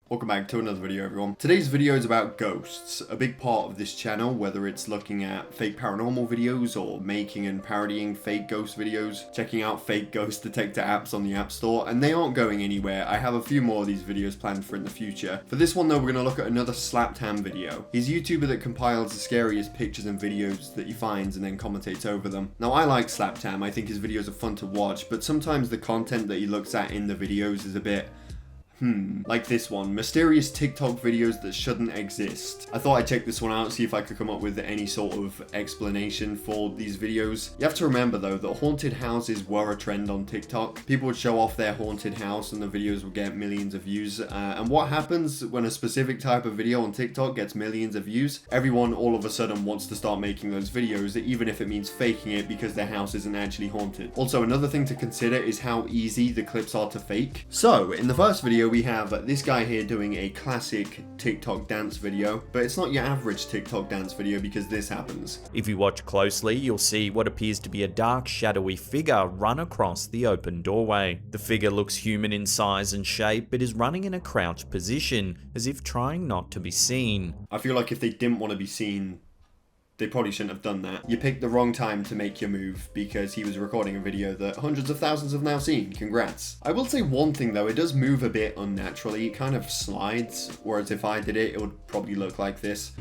Welcome back to another video, everyone. Today's video is about ghosts. A big part of this channel, whether it's looking at fake paranormal videos or making and parodying fake ghost videos, checking out fake ghost detector apps on the App Store, and they aren't going anywhere. I have a few more of these videos planned for in the future. For this one though, we're going to look at another Slaptam video. He's a YouTuber that compiles the scariest pictures and videos that he finds and then commentates over them. Now I like Slaptam, I think his videos are fun to watch, but sometimes the content that he looks at in the videos is a bit like this one, mysterious TikTok videos that shouldn't exist. I thought I'd check this one out, see if I could come up with any sort of explanation for these videos. You have to remember though that haunted houses were a trend on TikTok. People would show off their haunted house and the videos would get millions of views. And what happens when a specific type of video on TikTok gets millions of views? Everyone all of a sudden wants to start making those videos, even if it means faking it because their house isn't actually haunted. Also, another thing to consider is how easy the clips are to fake. So, in the first video, we have this guy here doing a classic TikTok dance video, but it's not your average TikTok dance video because this happens. If you watch closely, you'll see what appears to be a dark, shadowy figure run across the open doorway. The figure looks human in size and shape, but is running in a crouched position, as if trying not to be seen. I feel like if they didn't want to be seen, they probably shouldn't have done that. You picked the wrong time to make your move because he was recording a video that hundreds of thousands have now seen. Congrats. I will say one thing though, it does move a bit unnaturally. It kind of slides, whereas if I did it, it would probably look like this.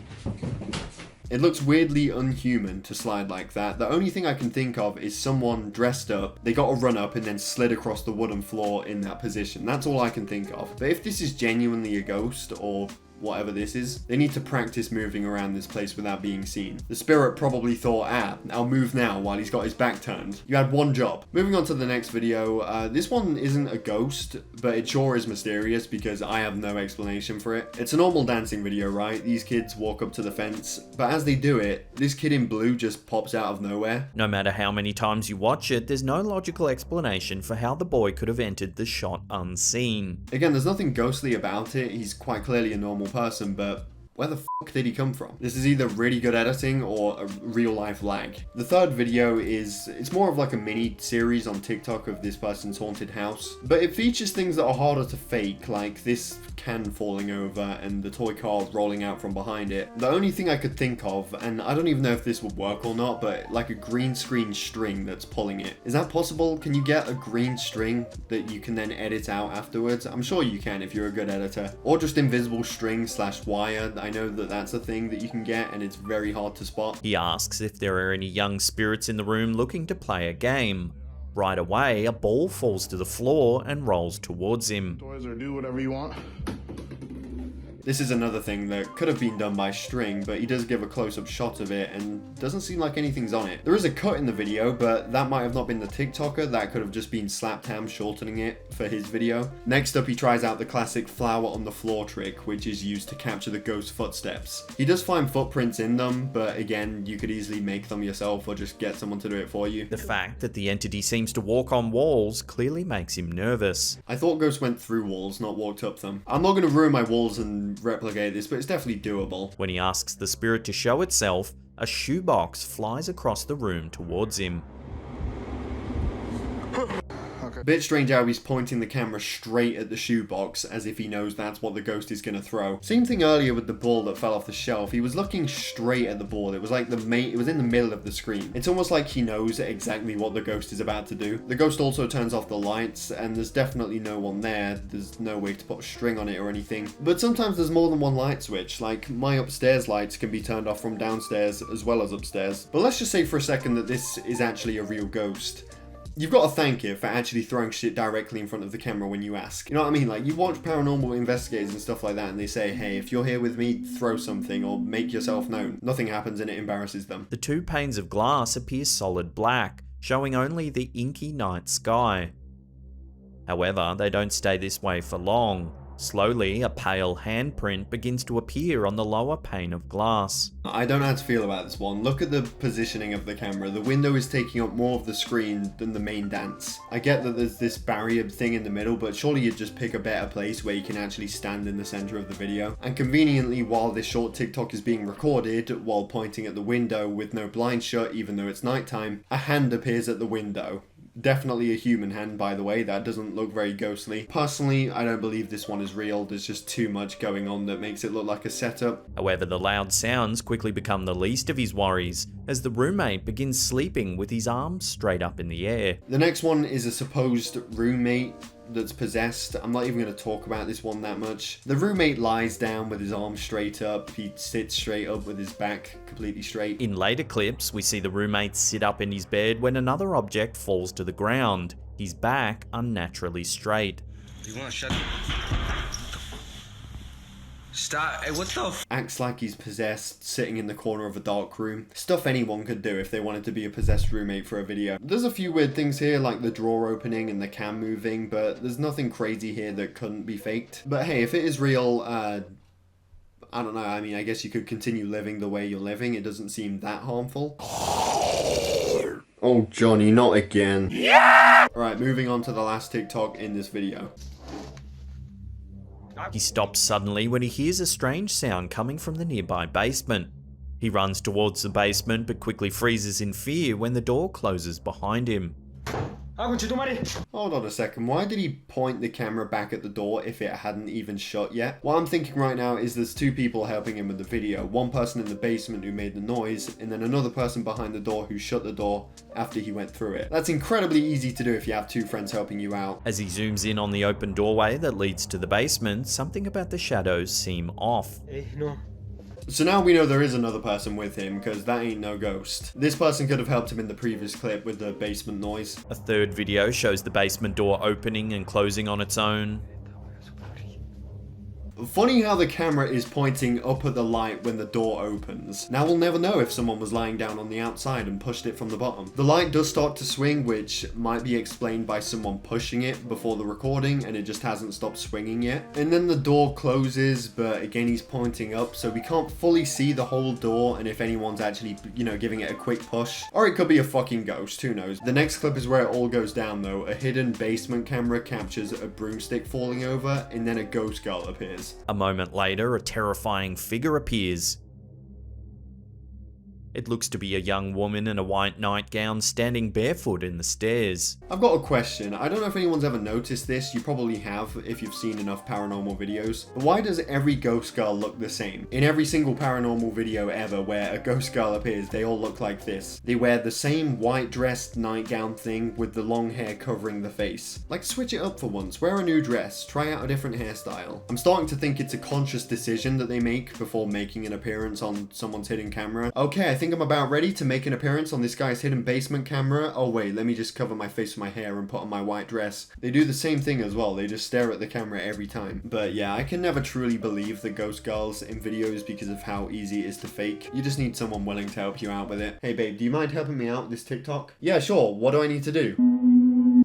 It looks weirdly unhuman to slide like that. The only thing I can think of is someone dressed up, they got a run up and then slid across the wooden floor in that position. That's all I can think of. But if this is genuinely a ghost or whatever this is, they need to practice moving around this place without being seen. The spirit probably thought, I'll move now while he's got his back turned. You had one job. Moving on to the next video, this one isn't a ghost, but it sure is mysterious because I have no explanation for it. It's a normal dancing video, right? These kids walk up to the fence, but as they do it, this kid in blue just pops out of nowhere. No matter how many times you watch it, there's no logical explanation for how the boy could have entered the shot unseen. Again, there's nothing ghostly about it. He's quite clearly a normal person, but where the fuck did he come from? This is either really good editing or a real life lag. The third video it's more of like a mini series on TikTok of this person's haunted house, but it features things that are harder to fake, like this can falling over and the toy car rolling out from behind it. The only thing I could think of, and I don't even know if this would work or not, but like a green screen string that's pulling it. Is that possible? Can you get a green string that you can then edit out afterwards? I'm sure you can if you're a good editor. Or just invisible string / wire. I know that that's a thing that you can get and it's very hard to spot. He asks if there are any young spirits in the room looking to play a game. Right away, a ball falls to the floor and rolls towards him. Toys or do whatever you want. This is another thing that could have been done by string, but he does give a close-up shot of it and doesn't seem like anything's on it. There is a cut in the video, but that might have not been the TikToker. That could have just been Slaptam shortening it for his video. Next up, he tries out the classic flower on the floor trick, which is used to capture the ghost footsteps. He does find footprints in them, but again, you could easily make them yourself or just get someone to do it for you. The fact that the entity seems to walk on walls clearly makes him nervous. I thought ghosts went through walls, not walked up them. I'm not going to ruin my walls and replicate this, but it's definitely doable. When he asks the spirit to show itself, a shoebox flies across the room towards him. Bit strange how he's pointing the camera straight at the shoebox as if he knows that's what the ghost is going to throw. Same thing earlier with the ball that fell off the shelf. He was looking straight at the ball. It was like it was in the middle of the screen. It's almost like he knows exactly what the ghost is about to do. The ghost also turns off the lights and there's definitely no one there. There's no way to put a string on it or anything. But sometimes there's more than one light switch. Like my upstairs lights can be turned off from downstairs as well as upstairs. But let's just say for a second that this is actually a real ghost. You've got to thank it for actually throwing shit directly in front of the camera when you ask. You know what I mean? Like, you watch paranormal investigators and stuff like that and they say, hey, if you're here with me, throw something or make yourself known. Nothing happens and it embarrasses them. The two panes of glass appear solid black, showing only the inky night sky. However, they don't stay this way for long. Slowly, a pale handprint begins to appear on the lower pane of glass. I don't know how to feel about this one. Look at the positioning of the camera. The window is taking up more of the screen than the main dance. I get that there's this barrier thing in the middle, but surely you'd just pick a better place where you can actually stand in the center of the video. And conveniently, while this short TikTok is being recorded, while pointing at the window with no blind shut, even though it's nighttime, a hand appears at the window. Definitely a human hand, by the way. That doesn't look very ghostly. Personally, I don't believe this one is real. There's just too much going on that makes it look like a setup. However, the loud sounds quickly become the least of his worries as the roommate begins sleeping with his arms straight up in the air. The next one is a supposed roommate that's possessed. I'm not even going to talk about this one that much. The roommate lies down with his arms straight up. He sits straight up with his back completely straight. In later clips, we see the roommate sit up in his bed when another object falls to the ground, his back unnaturally straight. You want to shut Stop. Hey, what the Acts like he's possessed, sitting in the corner of a dark room. Stuff anyone could do if they wanted to be a possessed roommate for a video. There's a few weird things here, like the drawer opening and the cam moving, but there's nothing crazy here that couldn't be faked. But hey, if it is real, I don't know, I mean, I guess you could continue living the way you're living. It doesn't seem that harmful. Oh, Johnny, not again. Yeah! Alright, moving on to the last TikTok in this video. He stops suddenly when he hears a strange sound coming from the nearby basement. He runs towards the basement but quickly freezes in fear when the door closes behind him. Hold on a second, why did he point the camera back at the door if it hadn't even shut yet? What I'm thinking right now is there's two people helping him with the video. One person in the basement who made the noise, and then another person behind the door who shut the door after he went through it. That's incredibly easy to do if you have two friends helping you out. As he zooms in on the open doorway that leads to the basement, something about the shadows seem off. No. So now we know there is another person with him, because that ain't no ghost. This person could have helped him in the previous clip with the basement noise. A third video shows the basement door opening and closing on its own. Funny how the camera is pointing up at the light when the door opens. Now we'll never know if someone was lying down on the outside and pushed it from the bottom. The light does start to swing, which might be explained by someone pushing it before the recording and it just hasn't stopped swinging yet. And then the door closes, but again he's pointing up, so we can't fully see the whole door and if anyone's actually, giving it a quick push. Or it could be a fucking ghost, who knows. The next clip is where it all goes down though. A hidden basement camera captures a broomstick falling over and then a ghost girl appears. A moment later, a terrifying figure appears. It looks to be a young woman in a white nightgown standing barefoot in the stairs. I've got a question. I don't know if anyone's ever noticed this. You probably have if you've seen enough paranormal videos. But why does every ghost girl look the same? In every single paranormal video ever where a ghost girl appears, they all look like this. They wear the same white dressed nightgown thing with the long hair covering the face. Like, switch it up for once. Wear a new dress. Try out a different hairstyle. I'm starting to think it's a conscious decision that they make before making an appearance on someone's hidden camera. Okay, I think I'm about ready to make an appearance on this guy's hidden basement camera. Oh wait, let me just cover my face with my hair and put on my white dress. They do the same thing as well. They just stare at the camera every time. But yeah, I can never truly believe the ghost girls in videos because of how easy it is to fake. You just need someone willing to help you out with it. Hey babe, do you mind helping me out with this TikTok? Yeah, sure. What do I need to do?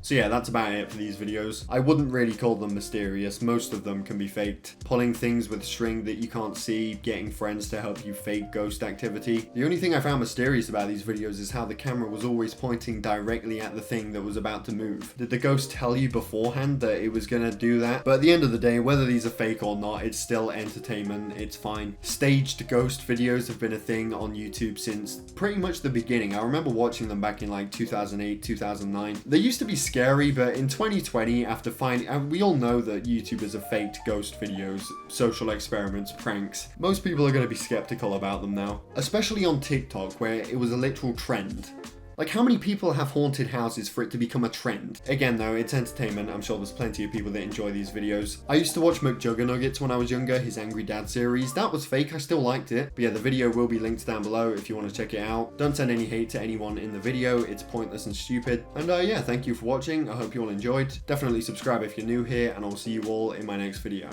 So yeah, that's about it for these videos. I wouldn't really call them mysterious. Most of them can be faked. Pulling things with string that you can't see, getting friends to help you fake ghost activity. The only thing I found mysterious about these videos is how the camera was always pointing directly at the thing that was about to move. Did the ghost tell you beforehand that it was gonna do that? But at the end of the day, whether these are fake or not, it's still entertainment. It's fine. Staged ghost videos have been a thing on YouTube since pretty much the beginning. I remember watching them back in like 2008, 2009. They used to be scary, but in 2020, after finding, we all know that YouTubers have faked ghost videos, social experiments, pranks. Most people are going to be skeptical about them now, especially on TikTok, where it was a literal trend. Like, how many people have haunted houses for it to become a trend? Again though, it's entertainment. I'm sure there's plenty of people that enjoy these videos. I used to watch McJuggernuggets when I was younger, his Angry Dad series. That was fake, I still liked it. But yeah, the video will be linked down below if you want to check it out. Don't send any hate to anyone in the video, it's pointless and stupid. And yeah, thank you for watching, I hope you all enjoyed. Definitely subscribe if you're new here, and I'll see you all in my next video.